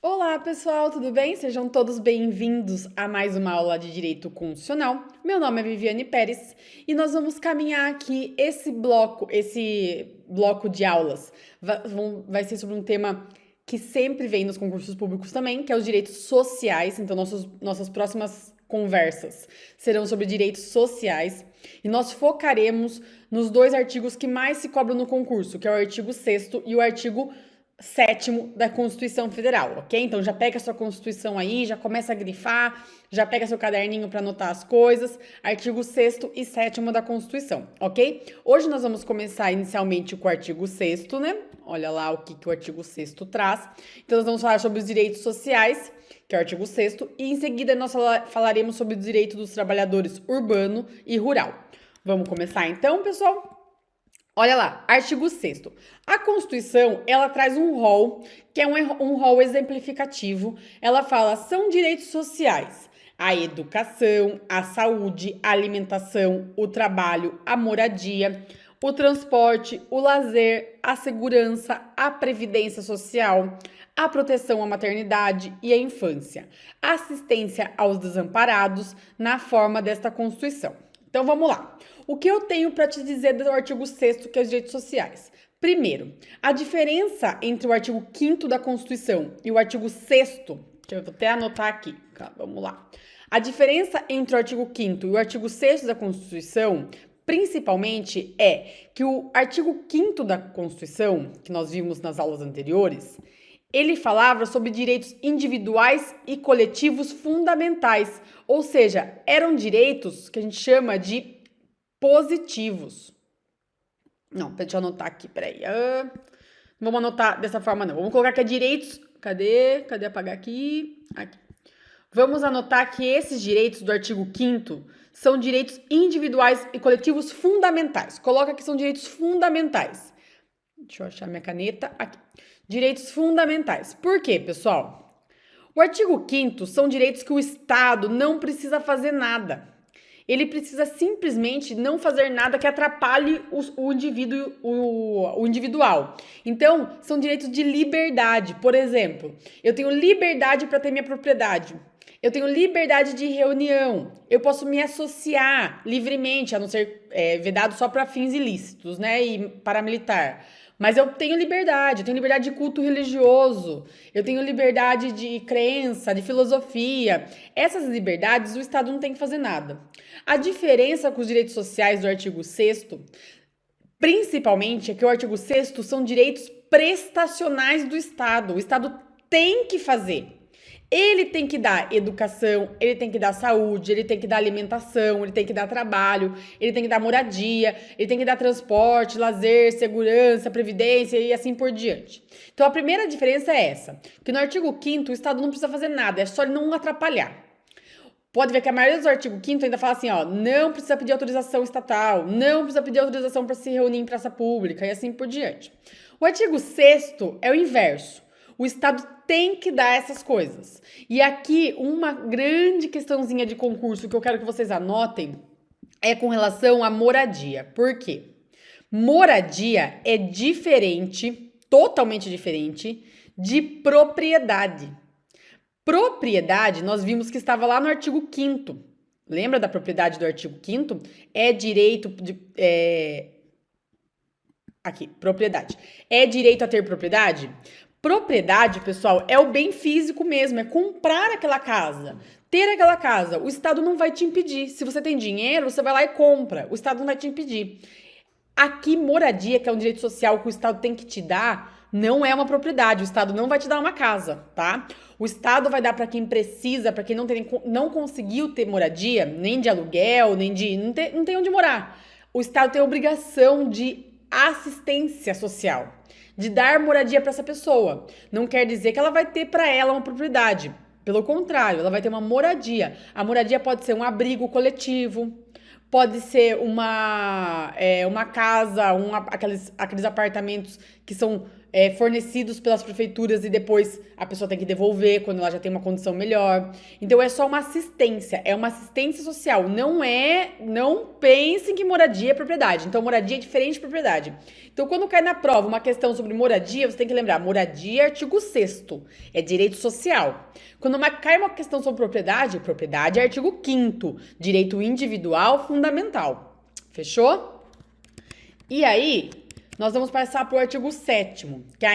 Olá, pessoal, tudo bem? Sejam todos bem-vindos a mais uma aula de Direito Constitucional. Meu nome é Viviane Pérez e nós vamos caminhar aqui esse bloco de aulas. Vai ser sobre um tema que sempre vem nos concursos públicos também, que é os direitos sociais. Então, nossas próximas conversas serão sobre direitos sociais e nós focaremos nos dois artigos que mais se cobram no concurso, que é o artigo 6º e o artigo 7º da Constituição Federal, ok? Então já pega a sua Constituição aí, já começa a grifar, já pega seu caderninho para anotar as coisas, artigo 6º e 7º da Constituição, ok? Hoje nós vamos começar inicialmente com o artigo 6º, né? Olha lá o que o artigo 6º traz. Então nós vamos falar sobre os direitos sociais, que é o artigo 6º, e em seguida nós falaremos sobre o direito dos trabalhadores urbano e rural. Vamos começar então, pessoal? Olha lá, artigo 6º. A Constituição, ela traz um rol, que é um rol exemplificativo. Ela fala, são direitos sociais. A educação, a saúde, a alimentação, o trabalho, a moradia, o transporte, o lazer, a segurança, a previdência social, a proteção à maternidade e à infância, a assistência aos desamparados na forma desta Constituição. Então, vamos lá. O que eu tenho para te dizer do artigo 6º, que é os direitos sociais? Primeiro, a diferença entre o artigo 5º da Constituição e o artigo 6º, que eu vou até anotar aqui, vamos lá. A diferença entre o artigo 5º e o artigo 6º da Constituição, principalmente, é que o artigo 5º da Constituição, que nós vimos nas aulas anteriores, ele falava sobre direitos individuais e coletivos fundamentais, ou seja, eram direitos que a gente chama de positivos. Não, deixa eu anotar aqui, peraí. Não vamos anotar dessa forma, não. Vamos colocar que é direitos. Cadê apagar aqui? Aqui. Vamos anotar que esses direitos do artigo 5º são direitos individuais e coletivos fundamentais. Coloca que são direitos fundamentais. Deixa eu achar minha caneta. Aqui. Direitos fundamentais. Por quê, pessoal? O artigo 5º são direitos que o Estado não precisa fazer nada. Ele precisa simplesmente não fazer nada que atrapalhe o individual. Então, são direitos de liberdade. Por exemplo, eu tenho liberdade para ter minha propriedade. Eu tenho liberdade de reunião. Eu posso me associar livremente, a não ser vedado só para fins ilícitos, né? E paramilitar. Mas eu tenho liberdade de culto religioso, eu tenho liberdade de crença, de filosofia. Essas liberdades o Estado não tem que fazer nada. A diferença com os direitos sociais do artigo 6º, principalmente, é que o artigo 6º são direitos prestacionais do Estado. O Estado tem que fazer. Ele tem que dar educação, ele tem que dar saúde, ele tem que dar alimentação, ele tem que dar trabalho, ele tem que dar moradia, ele tem que dar transporte, lazer, segurança, previdência e assim por diante. Então, a primeira diferença é essa, que no artigo 5º o Estado não precisa fazer nada, é só ele não atrapalhar. Pode ver que a maioria dos artigos 5º ainda fala assim, ó, não precisa pedir autorização estatal, não precisa pedir autorização para se reunir em praça pública e assim por diante. O artigo 6º é o inverso. O Estado tem que dar essas coisas. E aqui, uma grande questãozinha de concurso que eu quero que vocês anotem é com relação à moradia. Por quê? Moradia é diferente, totalmente diferente, de propriedade. Propriedade, nós vimos que estava lá no artigo 5º. Lembra da propriedade do artigo 5º? É direito de... Aqui, propriedade. É direito a ter propriedade? Propriedade, pessoal, é o bem físico mesmo, é comprar aquela casa, ter aquela casa. O Estado não vai te impedir. Se você tem dinheiro, você vai lá e compra. O Estado não vai te impedir. Aqui, moradia, que é um direito social que o Estado tem que te dar, não é uma propriedade. O Estado não vai te dar uma casa, tá? O Estado vai dar para quem precisa, para quem não conseguiu ter moradia, nem de aluguel, nem de... Não tem onde morar. O Estado tem a obrigação de assistência social, de dar moradia para essa pessoa. Não quer dizer que ela vai ter para ela uma propriedade. Pelo contrário, ela vai ter uma moradia. A moradia pode ser um abrigo coletivo, pode ser uma casa, aqueles apartamentos que são fornecidos pelas prefeituras e depois a pessoa tem que devolver quando ela já tem uma condição melhor. Então é só uma assistência, é uma assistência social. Não pensem que moradia é propriedade. Então moradia é diferente de propriedade. Então quando cai na prova uma questão sobre moradia, você tem que lembrar, moradia é artigo 6º, é direito social. Quando cai uma questão sobre propriedade, propriedade é artigo 5º, direito individual fundamental. Fechou? E aí, nós vamos passar para o artigo 7º, que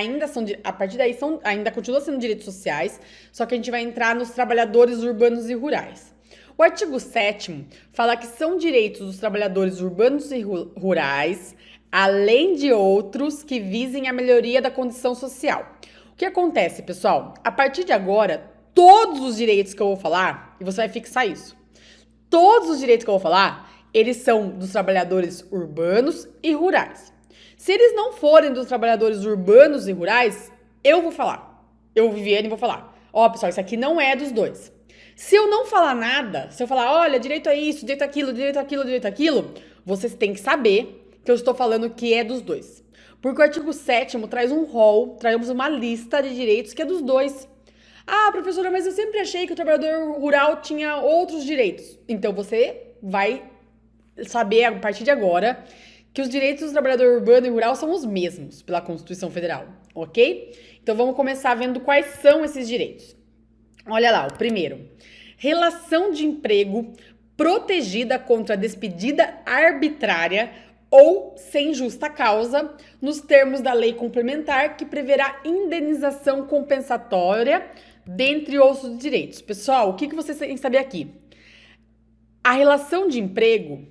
a partir daí ainda continua sendo direitos sociais, só que a gente vai entrar nos trabalhadores urbanos e rurais. O artigo 7º fala que são direitos dos trabalhadores urbanos e rurais, além de outros que visem a melhoria da condição social. O que acontece, pessoal? A partir de agora, todos os direitos que eu vou falar, e você vai fixar isso, todos os direitos que eu vou falar, eles são dos trabalhadores urbanos e rurais. Se eles não forem dos trabalhadores urbanos e rurais, eu vou falar. Eu, Viviane, vou falar. Ó, pessoal, isso aqui não é dos dois. Se eu não falar nada, se eu falar, olha, direito a isso, direito àquilo, direito àquilo, direito àquilo, vocês têm que saber que eu estou falando que é dos dois. Porque o artigo 7º traz um rol, traz uma lista de direitos que é dos dois. Ah, professora, mas eu sempre achei que o trabalhador rural tinha outros direitos. Então, você vai saber, a partir de agora, que os direitos do trabalhador urbano e rural são os mesmos pela Constituição Federal, ok? Então, vamos começar vendo quais são esses direitos. Olha lá, o primeiro. Relação de emprego protegida contra despedida arbitrária ou sem justa causa, nos termos da lei complementar que preverá indenização compensatória, dentre outros direitos. Pessoal, o que vocês têm que saber aqui? A relação de emprego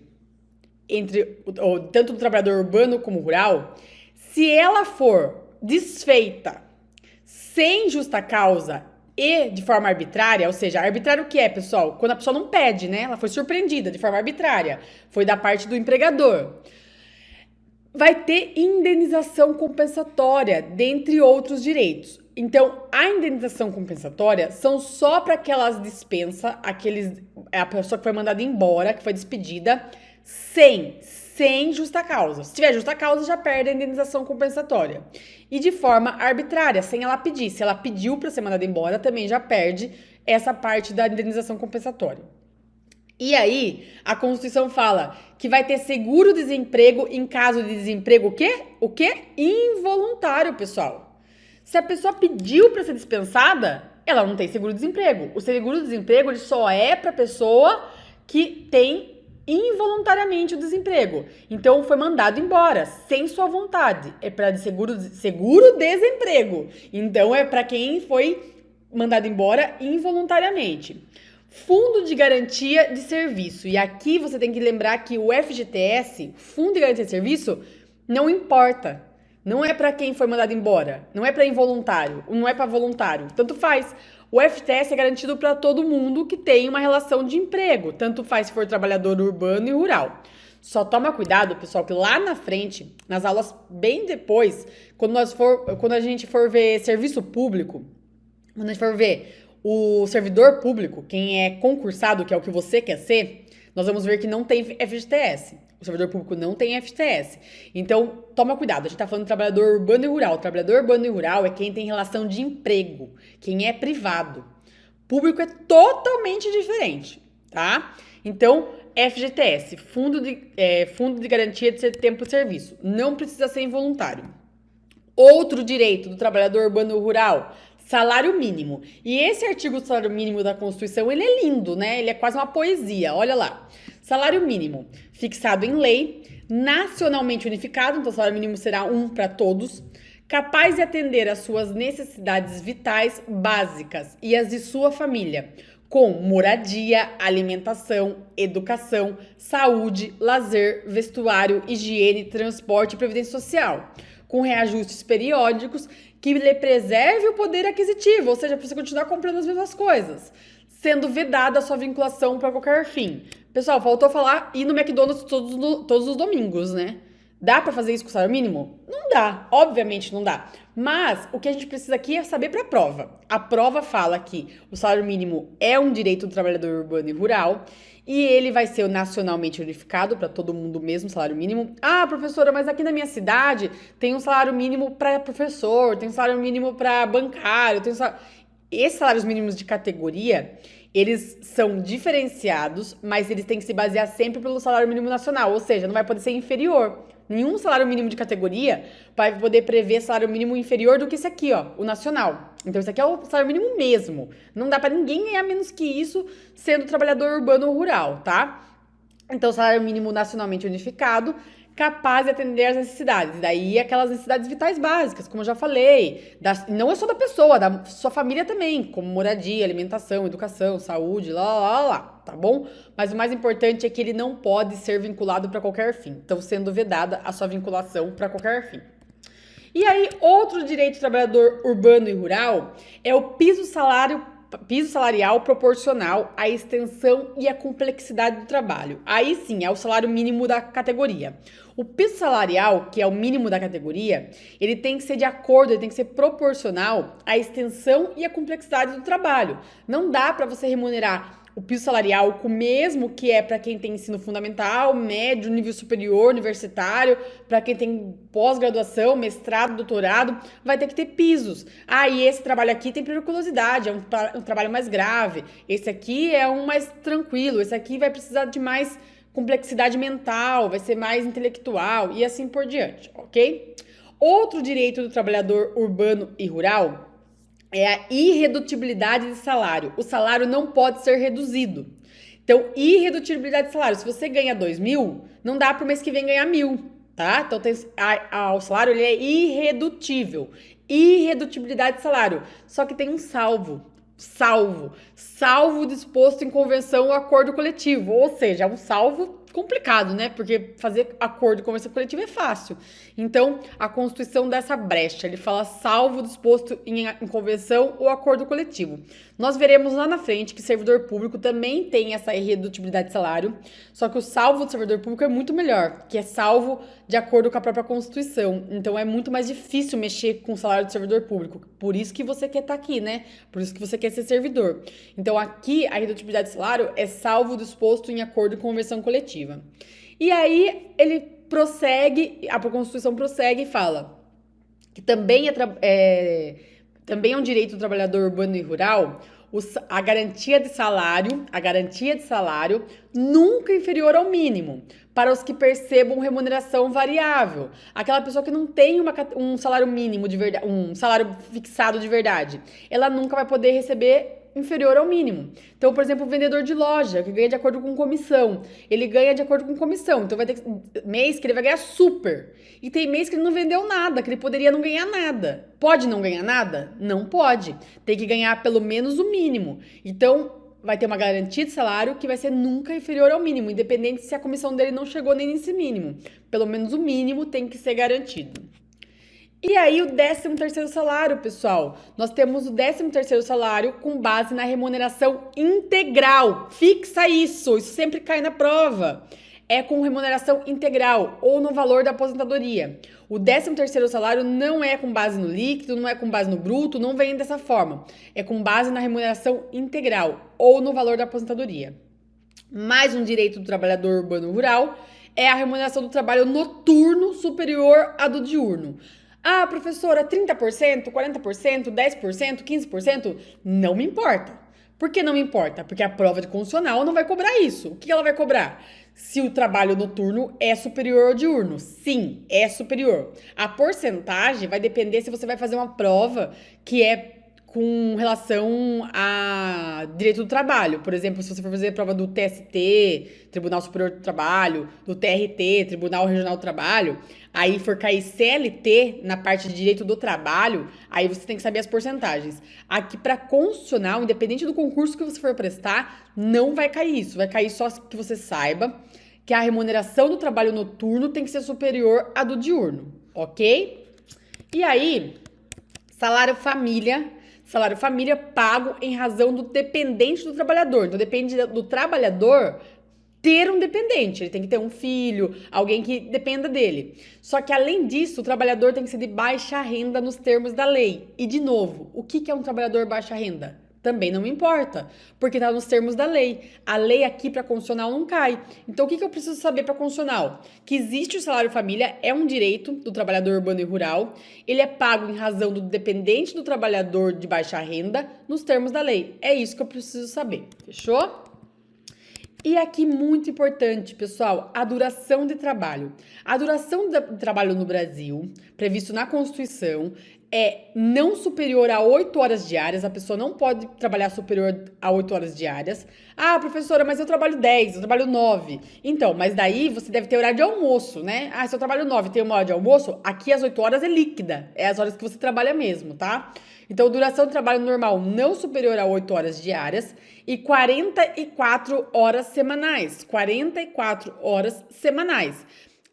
tanto do trabalhador urbano como rural, se ela for desfeita sem justa causa e de forma arbitrária, ou seja, arbitrário o que é, pessoal? Quando a pessoa não pede, né? Ela foi surpreendida de forma arbitrária, foi da parte do empregador. Vai ter indenização compensatória, dentre outros direitos. Então, a indenização compensatória são só para aquelas dispensas, a pessoa que foi mandada embora, que foi despedida, sem justa causa. Se tiver justa causa, já perde a indenização compensatória. E de forma arbitrária, sem ela pedir. Se ela pediu para ser mandada embora, também já perde essa parte da indenização compensatória. E aí, a Constituição fala que vai ter seguro-desemprego em caso de desemprego o quê? O quê? Involuntário, pessoal. Se a pessoa pediu para ser dispensada, ela não tem seguro-desemprego. O seguro-desemprego ele só é para pessoa que tem involuntariamente o desemprego. Então, foi mandado embora, sem sua vontade. É para seguro-desemprego. Então, é para quem foi mandado embora involuntariamente. Fundo de Garantia de Serviço. E aqui você tem que lembrar que o FGTS, Fundo de Garantia de Serviço, não importa. Não é para quem foi mandado embora. Não é para involuntário. Não é para voluntário. Tanto faz. O FGTS é garantido para todo mundo que tem uma relação de emprego. Tanto faz se for trabalhador urbano e rural. Só toma cuidado, pessoal, que lá na frente, nas aulas bem depois, quando a gente for ver serviço público, quando a gente for ver o servidor público, quem é concursado, que é o que você quer ser, nós vamos ver que não tem FGTS. O servidor público não tem FGTS. Então, toma cuidado. A gente tá falando de trabalhador urbano e rural. O trabalhador urbano e rural é quem tem relação de emprego, quem é privado. Público é totalmente diferente, tá? Então, FGTS, Fundo de Garantia de Tempo de Serviço. Não precisa ser involuntário. Outro direito do trabalhador urbano e rural, salário mínimo. E esse artigo do salário mínimo da Constituição, ele é lindo, né? Ele é quase uma poesia, olha lá. Salário mínimo, fixado em lei, nacionalmente unificado, então o salário mínimo será um para todos, capaz de atender às suas necessidades vitais básicas e as de sua família, com moradia, alimentação, educação, saúde, lazer, vestuário, higiene, transporte e previdência social, com reajustes periódicos que lhe preserve o poder aquisitivo, ou seja, para você continuar comprando as mesmas coisas, sendo vedada a sua vinculação para qualquer fim. Pessoal, faltou falar ir no McDonald's todos os domingos, né? Dá para fazer isso com o salário mínimo? Não dá, obviamente não dá. Mas o que a gente precisa aqui é saber para a prova. A prova fala que o salário mínimo é um direito do trabalhador urbano e rural E ele vai ser nacionalmente unificado para todo mundo, o mesmo salário mínimo. Ah, professora, mas aqui na minha cidade tem um salário mínimo para professor, tem um salário mínimo para bancário, tem um salário... Esses salários mínimos de categoria, eles são diferenciados, mas eles têm que se basear sempre pelo salário mínimo nacional, ou seja, não vai poder ser inferior. Nenhum salário mínimo de categoria vai poder prever salário mínimo inferior do que esse aqui, ó, o nacional. Então, esse aqui é o salário mínimo mesmo. Não dá para ninguém ganhar menos que isso sendo trabalhador urbano ou rural, tá? Então, salário mínimo nacionalmente unificado, capaz de atender às necessidades. Daí, aquelas necessidades vitais básicas, como eu já falei. Não é só da pessoa, da sua família também, como moradia, alimentação, educação, saúde, lá, tá bom? Mas o mais importante é que ele não pode ser vinculado para qualquer fim. Então, sendo vedada a sua vinculação para qualquer fim. E aí, outro direito do trabalhador urbano e rural é o piso salarial proporcional à extensão e à complexidade do trabalho. Aí sim, é o salário mínimo da categoria. O piso salarial, que é o mínimo da categoria, ele tem que ser de acordo, ele tem que ser proporcional à extensão e à complexidade do trabalho. Não dá para você remunerar o piso salarial com o mesmo que é para quem tem ensino fundamental, médio, nível superior, universitário, para quem tem pós-graduação, mestrado, doutorado, vai ter que ter pisos. Ah, e esse trabalho aqui tem periculosidade, é um trabalho mais grave. Esse aqui é um mais tranquilo, esse aqui vai precisar de mais complexidade mental, vai ser mais intelectual e assim por diante, ok? Outro direito do trabalhador urbano e rural é a irredutibilidade de salário. O salário não pode ser reduzido. Então, irredutibilidade de salário. Se você ganha 2.000, não dá para o mês que vem ganhar 1.000, tá? Então, o salário ele é irredutível. Irredutibilidade de salário. Só que tem um salvo disposto em convenção ou acordo coletivo. Ou seja, é um salvo complicado, né? Porque fazer acordo e convenção coletiva é fácil. Então, a Constituição dá essa brecha. Ele fala salvo disposto em convenção ou acordo coletivo. Nós veremos lá na frente que servidor público também tem essa irredutibilidade de salário, só que o salvo do servidor público é muito melhor, que é salvo de acordo com a própria Constituição. Então, é muito mais difícil mexer com o salário do servidor público. Por isso que você quer estar aqui, né? Por isso que você quer ser servidor. Então, aqui, a irredutibilidade de salário é salvo disposto em acordo e convenção coletiva. E aí, ele prossegue, a Constituição prossegue e fala que também é um direito do trabalhador urbano e rural a garantia de salário nunca inferior ao mínimo, para os que percebam remuneração variável. Aquela pessoa que não tem um salário mínimo de verdade, um salário fixado de verdade, ela nunca vai poder receber inferior ao mínimo. Então, por exemplo, o vendedor de loja, que ganha de acordo com comissão, ele ganha de acordo com comissão. Então, vai ter mês que ele vai ganhar super. E tem mês que ele não vendeu nada, que ele poderia não ganhar nada. Pode não ganhar nada? Não pode. Tem que ganhar pelo menos o mínimo. Então, vai ter uma garantia de salário que vai ser nunca inferior ao mínimo, independente se a comissão dele não chegou nem nesse mínimo. Pelo menos o mínimo tem que ser garantido. E aí, o 13º salário, pessoal. Nós temos o 13º salário com base na remuneração integral. Fixa isso sempre cai na prova. É com remuneração integral ou no valor da aposentadoria. O 13º salário não é com base no líquido, não é com base no bruto, não vem dessa forma. É com base na remuneração integral ou no valor da aposentadoria. Mais um direito do trabalhador urbano rural é a remuneração do trabalho noturno superior à do diurno. Ah, professora, 30%, 40%, 10%, 15%? Não me importa. Por que não me importa? Porque a prova de constitucional não vai cobrar isso. O que ela vai cobrar? Se o trabalho noturno é superior ao diurno. Sim, é superior. A porcentagem vai depender se você vai fazer uma prova que é com relação a direito do trabalho. Por exemplo, se você for fazer a prova do TST, Tribunal Superior do Trabalho, do TRT, Tribunal Regional do Trabalho, aí for cair CLT na parte de direito do trabalho, aí você tem que saber as porcentagens. Aqui, para constitucional, independente do concurso que você for prestar, não vai cair isso. Vai cair só que você saiba que a remuneração do trabalho noturno tem que ser superior à do diurno, ok? E aí, salário família pago em razão do dependente do trabalhador. Então, depende do trabalhador ter um dependente. Ele tem que ter um filho, alguém que dependa dele. Só que, além disso, o trabalhador tem que ser de baixa renda nos termos da lei. E, de novo, o que é um trabalhador baixa renda? Também não me importa, porque está nos termos da lei. A lei aqui para constitucional não cai. Então, o que eu preciso saber para constitucional? Que existe o salário família, é um direito do trabalhador urbano e rural, ele é pago em razão do dependente do trabalhador de baixa renda, nos termos da lei. É isso que eu preciso saber. Fechou? E aqui, muito importante, pessoal, a duração de trabalho. A duração de trabalho no Brasil, previsto na Constituição, é não superior a 8 horas diárias. A pessoa não pode trabalhar superior a 8 horas diárias. Ah, professora, mas eu trabalho 10, eu trabalho 9. Então, mas daí você deve ter horário de almoço, né? Ah, se eu trabalho 9 e tenho uma hora de almoço, aqui as 8 horas é líquida. É as horas que você trabalha mesmo, tá? Então, duração de trabalho normal não superior a 8 horas diárias e 44 horas semanais. 44 horas semanais.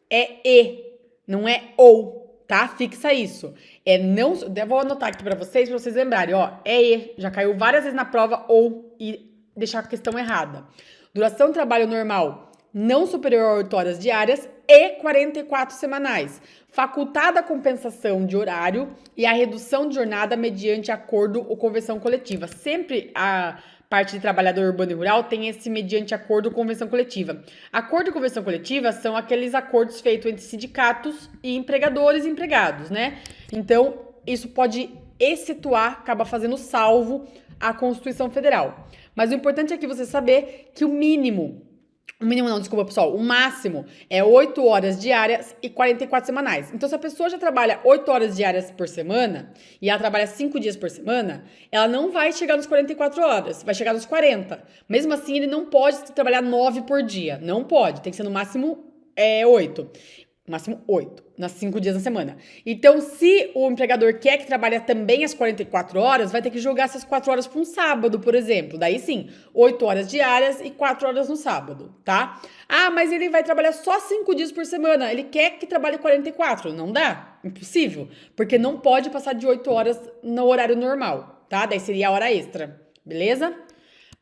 É e, não é ou, tá? Fixa isso. É não, eu vou anotar aqui pra vocês lembrarem, ó. É e, já caiu várias vezes na prova ou e deixar a questão errada. Duração de trabalho normal não superior a 8 horas diárias e 44 semanais. Facultada a compensação de horário e a redução de jornada mediante acordo ou convenção coletiva. Sempre a parte de trabalhador urbano e rural tem esse mediante acordo ou convenção coletiva. Acordo e convenção coletiva são aqueles acordos feitos entre sindicatos e empregadores e empregados, né? Então, isso pode excetuar, acaba fazendo salvo a Constituição Federal. Mas o importante é que você saber que o máximo é 8 horas diárias e 44 semanais. Então, se a pessoa já trabalha 8 horas diárias por semana e ela trabalha 5 dias por semana, ela não vai chegar nos 44 horas, vai chegar nos 40. Mesmo assim, ele não pode trabalhar 9 por dia. Não pode, tem que ser no máximo 8. Máximo 8, nas 5 dias da semana. Então, se o empregador quer que trabalhe também as 44 horas, vai ter que jogar essas 4 horas para um sábado, por exemplo. Daí sim, 8 horas diárias e 4 horas no sábado, tá? Ah, mas ele vai trabalhar só 5 dias por semana. Ele quer que trabalhe 44. Não dá? Impossível. Porque não pode passar de 8 horas no horário normal, tá? Daí seria a hora extra, beleza?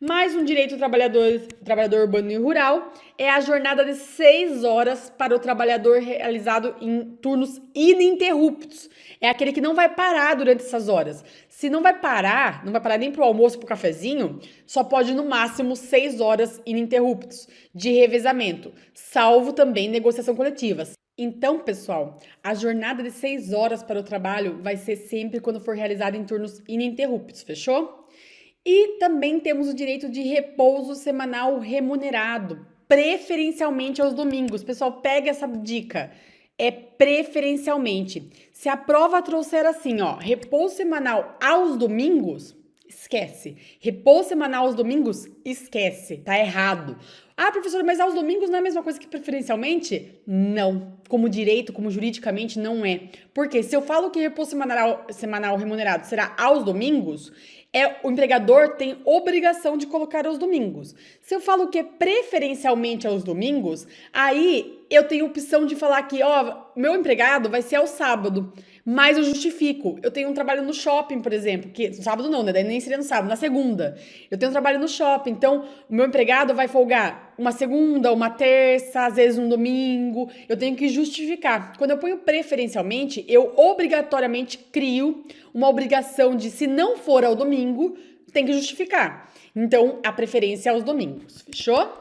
Mais um direito do trabalhador urbano e rural é a jornada de 6 horas para o trabalhador realizado em turnos ininterruptos. É aquele que não vai parar durante essas horas. Se não vai parar nem para o almoço, para o cafezinho, só pode no máximo 6 horas ininterruptos de revezamento, salvo também negociação coletiva. Então, pessoal, a jornada de 6 horas para o trabalho vai ser sempre quando for realizada em turnos ininterruptos, fechou? E também temos o direito de repouso semanal remunerado, preferencialmente aos domingos. Pessoal, pega essa dica. É preferencialmente. Se a prova trouxer assim, ó, repouso semanal aos domingos, esquece. Repouso semanal aos domingos, esquece. Tá errado. Ah, professora, mas aos domingos não é a mesma coisa que preferencialmente? Não. Como direito, como juridicamente, não é. Porque se eu falo que repouso semanal remunerado será aos domingos, o empregador tem obrigação de colocar aos domingos. Se eu falo que é preferencialmente aos domingos, aí eu tenho opção de falar que, ó, meu empregado vai ser ao sábado, mas eu justifico. Eu tenho um trabalho no shopping, por exemplo, que sábado não, né? Daí nem seria no sábado, na segunda. Eu tenho um trabalho no shopping, então o meu empregado vai folgar uma segunda, uma terça, às vezes um domingo. Eu tenho que justificar. Quando eu ponho preferencialmente, eu obrigatoriamente crio uma obrigação de, se não for ao domingo, tem que justificar. Então, a preferência é aos domingos. Fechou?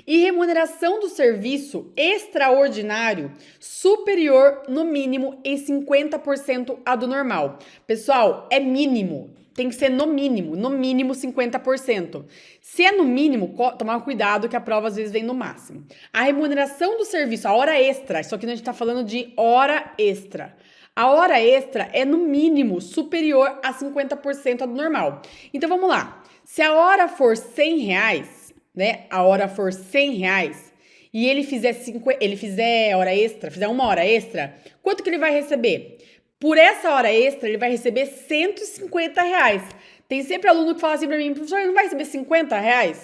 E remuneração do serviço extraordinário superior, no mínimo, em 50% a do normal. Pessoal, é mínimo. Tem que ser no mínimo 50%. Se é no mínimo, tomar cuidado que a prova às vezes vem no máximo. A remuneração do serviço, a hora extra, isso aqui a gente tá falando de hora extra. A hora extra é no mínimo superior a 50% a do normal. Então vamos lá. Se a hora for R$100, né? A hora for R$100 e ele fizer hora extra, fizer uma hora extra, quanto que ele vai receber? Por essa hora extra, ele vai receber R$150. Tem sempre aluno que fala assim pra mim, professor, ele não vai receber R$50?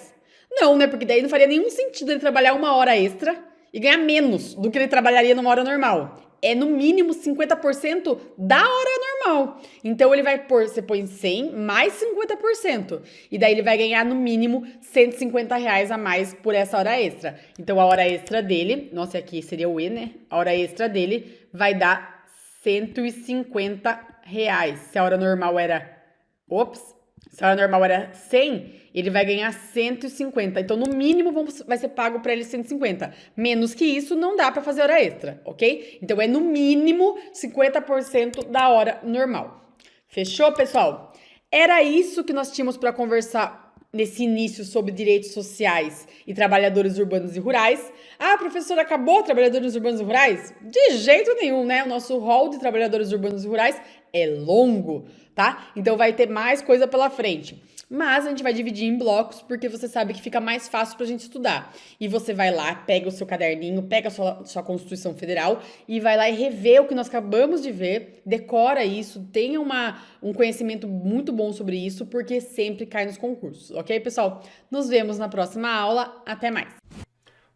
Não, né? Porque daí não faria nenhum sentido ele trabalhar uma hora extra e ganhar menos do que ele trabalharia numa hora normal. É no mínimo 50% da hora normal. Então, ele vai você põe 100 mais 50%. E daí ele vai ganhar no mínimo R$150 a mais por essa hora extra. Então, a hora extra dele, nossa, aqui seria o E, né? A hora extra dele vai dar R$150. Se a hora normal era... Ops, O salário normal era 100, ele vai ganhar 150. Então, no mínimo, vai ser pago para ele 150. Menos que isso, não dá para fazer hora extra, ok? Então, é no mínimo 50% da hora normal. Fechou, pessoal? Era isso que nós tínhamos para conversar nesse início sobre direitos sociais e trabalhadores urbanos e rurais. Ah, professora, acabou trabalhadores urbanos e rurais? De jeito nenhum, né? O nosso rol de trabalhadores urbanos e rurais é longo, tá? Então vai ter mais coisa pela frente. Mas a gente vai dividir em blocos, porque você sabe que fica mais fácil pra gente estudar. E você vai lá, pega o seu caderninho, pega a sua Constituição Federal e vai lá e revê o que nós acabamos de ver, decora isso, tenha um conhecimento muito bom sobre isso, porque sempre cai nos concursos, ok, pessoal? Nos vemos na próxima aula. Até mais!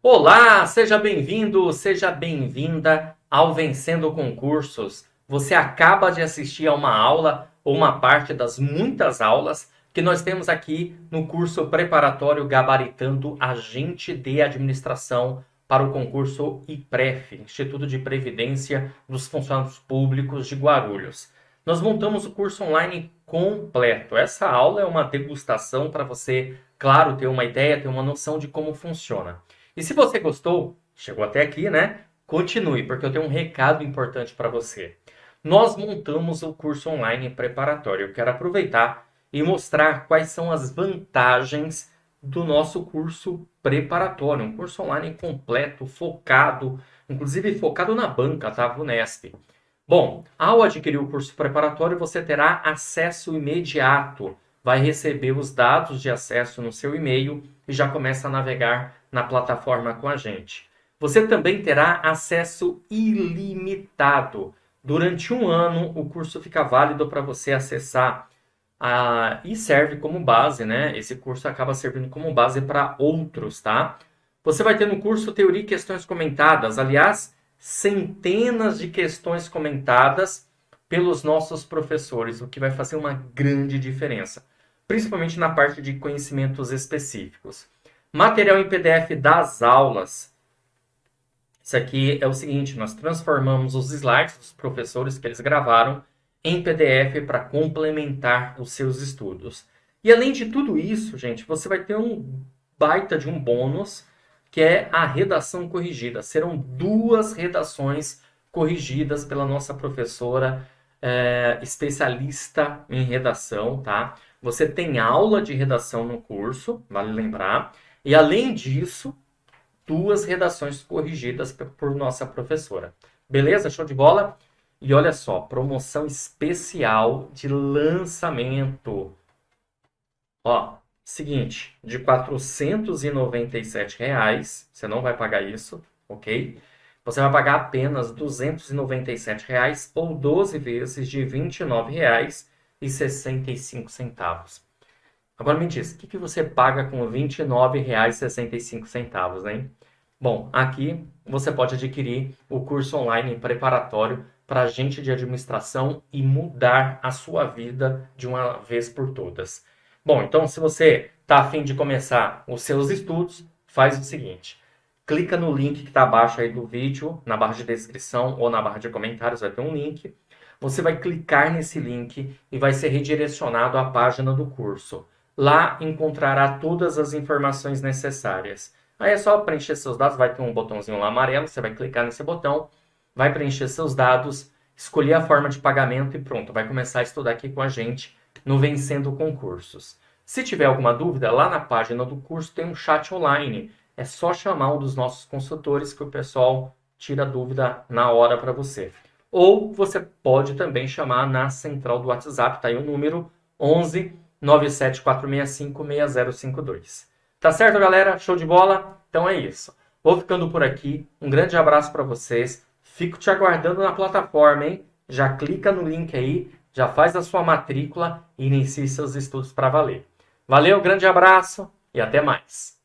Olá, seja bem-vindo, seja bem-vinda ao Vencendo Concursos. Você acaba de assistir a uma aula ou uma parte das muitas aulas que nós temos aqui no curso preparatório Gabaritando Agente de Administração para o concurso IPREF, Instituto de Previdência dos Funcionários Públicos de Guarulhos. Nós montamos o curso online completo. Essa aula é uma degustação para você, claro, ter uma ideia, ter uma noção de como funciona. E se você gostou, chegou até aqui, né? Continue, porque eu tenho um recado importante para você. Nós montamos o curso online preparatório. Eu quero aproveitar e mostrar quais são as vantagens do nosso curso preparatório. Um curso online completo, focado, inclusive focado na banca, tá? VUNESP. Bom, ao adquirir o curso preparatório, você terá acesso imediato. Vai receber os dados de acesso no seu e-mail e já começa a navegar na plataforma com a gente. Você também terá acesso ilimitado. Durante um ano, o curso fica válido para você acessar e serve como base, né? Esse curso acaba servindo como base para outros, tá? Você vai ter no curso teoria e questões comentadas. Aliás, centenas de questões comentadas pelos nossos professores, o que vai fazer uma grande diferença, principalmente na parte de conhecimentos específicos. Material em PDF das aulas. Isso aqui é o seguinte, nós transformamos os slides dos professores que eles gravaram em PDF para complementar os seus estudos. E além de tudo isso, gente, você vai ter um baita de um bônus, que é a redação corrigida. Serão 2 redações corrigidas pela nossa professora especialista em redação, tá? Você tem aula de redação no curso, vale lembrar. E além disso, 2 redações corrigidas por nossa professora. Beleza? Show de bola? E olha só, promoção especial de lançamento. Ó, seguinte, de R$ 497, você não vai pagar isso, ok? Você vai pagar apenas R$ 297 ou 12 vezes de R$ 29,65. Agora me diz, o que você paga com R$ 29,65, né? Bom, aqui você pode adquirir o curso online preparatório para agente de administração e mudar a sua vida de uma vez por todas. Bom, então se você está a fim de começar os seus estudos, faz o seguinte. Clica no link que está abaixo aí do vídeo, na barra de descrição ou na barra de comentários, vai ter um link. Você vai clicar nesse link e vai ser redirecionado à página do curso. Lá encontrará todas as informações necessárias. Aí é só preencher seus dados, vai ter um botãozinho lá amarelo, você vai clicar nesse botão, vai preencher seus dados, escolher a forma de pagamento e pronto, vai começar a estudar aqui com a gente no Vencendo Concursos. Se tiver alguma dúvida, lá na página do curso tem um chat online. É só chamar um dos nossos consultores que o pessoal tira a dúvida na hora para você. Ou você pode também chamar na central do WhatsApp, tá aí o número 11 97465 6052. Tá certo, galera? Show de bola? Então é isso. Vou ficando por aqui. Um grande abraço para vocês. Fico te aguardando na plataforma, hein? Já clica no link aí, já faz a sua matrícula e inicie seus estudos para valer. Valeu, grande abraço e até mais.